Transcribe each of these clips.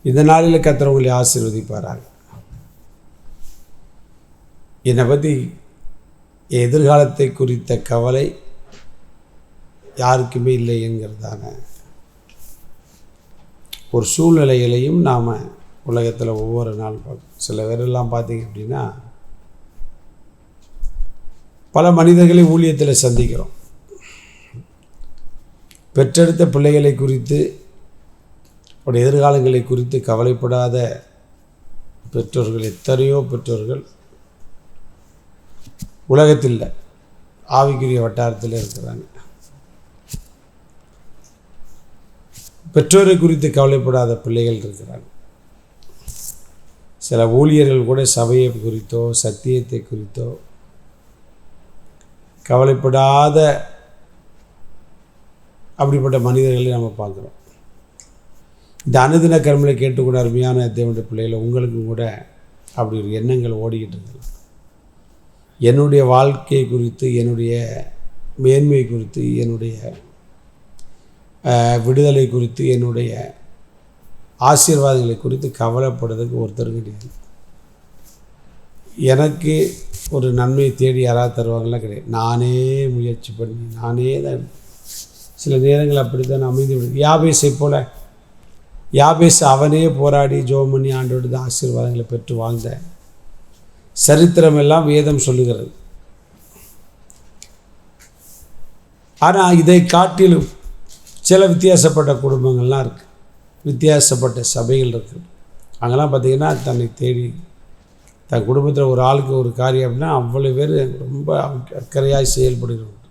இந்த நாளில் கர்த்தர் உங்களை ஆசீர்வதிப்பாராக. என்னை பற்றி எதிர்காலத்தை குறித்த கவலை யாருக்குமே இல்லை என்கிறதான ஒரு சூழ்நிலைகளையும் நாம் உலகத்தில் ஒவ்வொரு நாள் பார்க்கணும். சில பேரெல்லாம் பார்த்தீங்க அப்படின்னா பல மனிதர்களை ஊழியத்தில் சந்திக்கிறோம். பெற்றெடுத்த பிள்ளைகளை குறித்து அவருடைய எதிர்காலங்களை குறித்து கவலைப்படாத பெற்றோர்கள், எத்தனையோ பெற்றோர்கள் உலகத்தில் ஆவிக்குரிய வட்டாரத்தில் இருக்கிறாங்க. பெற்றோரை குறித்து கவலைப்படாத பிள்ளைகள் இருக்கிறாங்க. சில ஊழியர்கள் கூட சபையை குறித்தோ சத்தியத்தை குறித்தோ கவலைப்படாத அப்படிப்பட்ட மனிதர்களை நம்ம பார்க்குறோம். இந்த அனுதின கர்மலை கேட்டுக்கூட அருமையான தேவனுடைய பிள்ளைகளை உங்களுக்கும் கூட அப்படி ஒரு எண்ணங்கள் ஓடிக்கிட்டு இருக்கலாம். என்னுடைய வாழ்க்கை குறித்து, என்னுடைய மேன்மை குறித்து, என்னுடைய விடுதலை குறித்து, என்னுடைய ஆசீர்வாதங்களை குறித்து கவலைப்படுறதுக்கு ஒருத்தர் கிடையாது. எனக்கு ஒரு நன்மையை தேடி யாராவது தருவாங்களாம் கிடையாது. நானே முயற்சி பண்ணி நானே தான். சில நேரங்கள் அப்படி தான் அமைதி விடுது. யாபேசை போல் யாபேஸ் அவனே போராடி ஜெபம் பண்ணி ஆண்டோடு தான் ஆசீர்வாதங்களை பெற்று வாழ்ந்த சரித்திரமெல்லாம் வேதம் சொல்லுகிறது. ஆனால் இதை காட்டிலும் சில வித்தியாசப்பட்ட குடும்பங்கள்லாம் இருக்குது, வித்தியாசப்பட்ட சபைகள் இருக்குது. அங்கெல்லாம் பார்த்திங்கன்னா தன்னை தேடி தன் குடும்பத்தில் ஒரு ஆளுக்கு ஒரு காரியம் அப்படின்னா அவ்வளோ பேர் ரொம்ப அக்கறையாக செயல்படுகிறது உண்டு.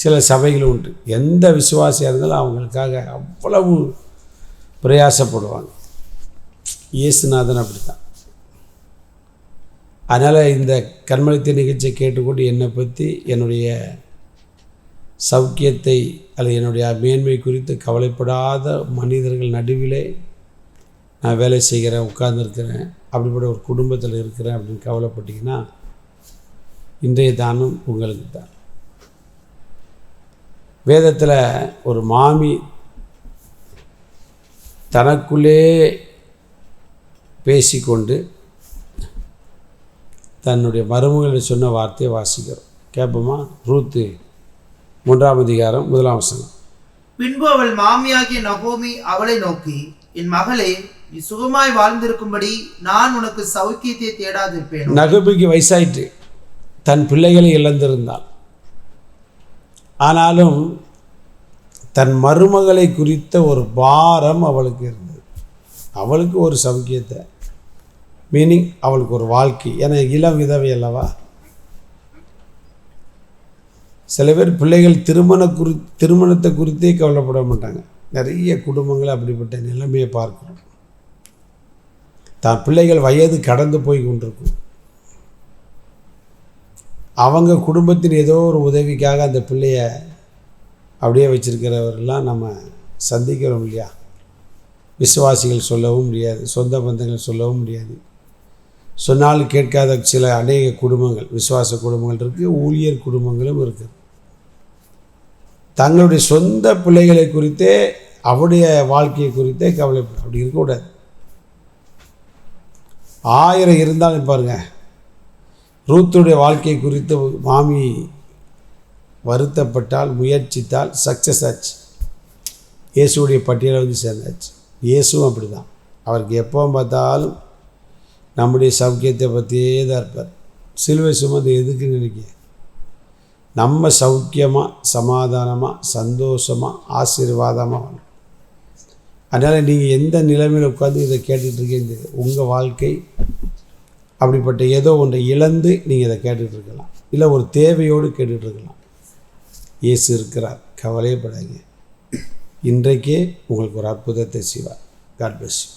சில சபைகளும் உண்டு. எந்த விசுவாசியாக இருந்தாலும் அவங்களுக்காக அவ்வளவு பிரயாசப்படுவாங்க. இயேசுநாதன் அப்படி தான். அதனால் இந்த கர்மலித்த நிகழ்ச்சியை கேட்டுக்கொண்டு என்னை பற்றி, என்னுடைய சௌக்கியத்தை அல்லது என்னுடைய மேன்மை குறித்து கவலைப்படாத மனிதர்கள் நடுவிலே நான் வேலை செய்கிறேன், உட்கார்ந்துருக்கிறேன், அப்படிப்பட்ட ஒரு குடும்பத்தில் இருக்கிறேன் அப்படின்னு கவலைப்பட்டிங்கன்னா இன்றைய தானம் உங்களுக்கு தான். வேதத்தில் ஒரு மாமி தனக்குள்ளே பேசிக்கொண்டு தன்னுடைய மருமகளை சொன்ன வார்த்தையை வாசிக்கிறோம். கேட்போமா? ரூத்து 3ஆம் அதிகாரம் 1ஆம் வசனம். பின்பு அவள் மாமியாகிய நகோமி அவளை நோக்கி, என் மகளே, நீ சுகமாய் வாழ்ந்திருக்கும்படி நான் உனக்கு சௌக்கியத்தை தேடாதிருப்பேன். நகோமிக்கு வயசாயிற்று, தன் பிள்ளைகளை இழந்திருந்தாள். ஆனாலும் தன் மருமகளை குறித்த ஒரு பாரம் அவளுக்கு இருந்தது. அவளுக்கு ஒரு சௌக்கியத்தை, மீனிங் அவளுக்கு ஒரு வாழ்க்கை. ஏன்னா இளம் விதவை அல்லவா. சில பேர் பிள்ளைகள் திருமணத்தை குறித்தே கவலைப்பட மாட்டாங்க. நிறைய குடும்பங்கள் அப்படிப்பட்ட நிலைமையை பார்க்கிறோம். தான் பிள்ளைகள் வயது கடந்து போய் கொண்டிருக்கும். அவங்க குடும்பத்தின் ஏதோ ஒரு உதவிக்காக அந்த பிள்ளைய அப்படியே வச்சிருக்கிறவரெல்லாம் நம்ம சந்திக்கிறோம் இல்லையா. விசுவாசிகள் சொல்லவும் முடியாது, சொந்த பந்தங்கள் சொல்லவும் முடியாது. சொன்னாலும் கேட்காத சில அநேக குடும்பங்கள், விசுவாச குடும்பங்கள் இருக்குது, ஊழியர் குடும்பங்களும் இருக்குது. தங்களுடைய சொந்த பிள்ளைகளை குறித்தே, அவருடைய வாழ்க்கையை குறித்தே கவலைப்படும். அப்படி இருக்கக்கூடாது. 1000 இருந்தாலும் பாருங்க, ரூத்துடைய வாழ்க்கை குறித்து மாமி வருத்தப்பட்டால், முயற்சித்தால் சக்ஸஸ் ஆச்சு. இயேசுடைய பட்டியலை வந்து சேர்ந்தாச்சு. இயேசுவும் அப்படி தான். அவருக்கு எப்போ பார்த்தாலும் நம்முடைய சௌக்கியத்தை பற்றியே தான் இருப்பார். சிலுவை சுமந்து எதுக்கு நினைக்க? நம்ம சௌக்கியமாக, சமாதானமாக, சந்தோஷமாக, ஆசீர்வாதமாக வாழணும். அதனால் நீங்கள் எந்த நிலைமையில் உட்காந்து இதை கேட்டுட்ருக்கீங்க, உங்கள் வாழ்க்கை அப்படிப்பட்ட ஏதோ ஒன்றை இழந்து நீங்கள் இதை கேட்டுட்ருக்கலாம், இல்லை ஒரு தேவையோடு கேட்டுட்ருக்கலாம். இயேசு இருக்கிறார், கவலையப்படாதீங்க. இன்றைக்கே உங்களுக்கு ஒரு அற்புதத்தை செய்வார். God bless you.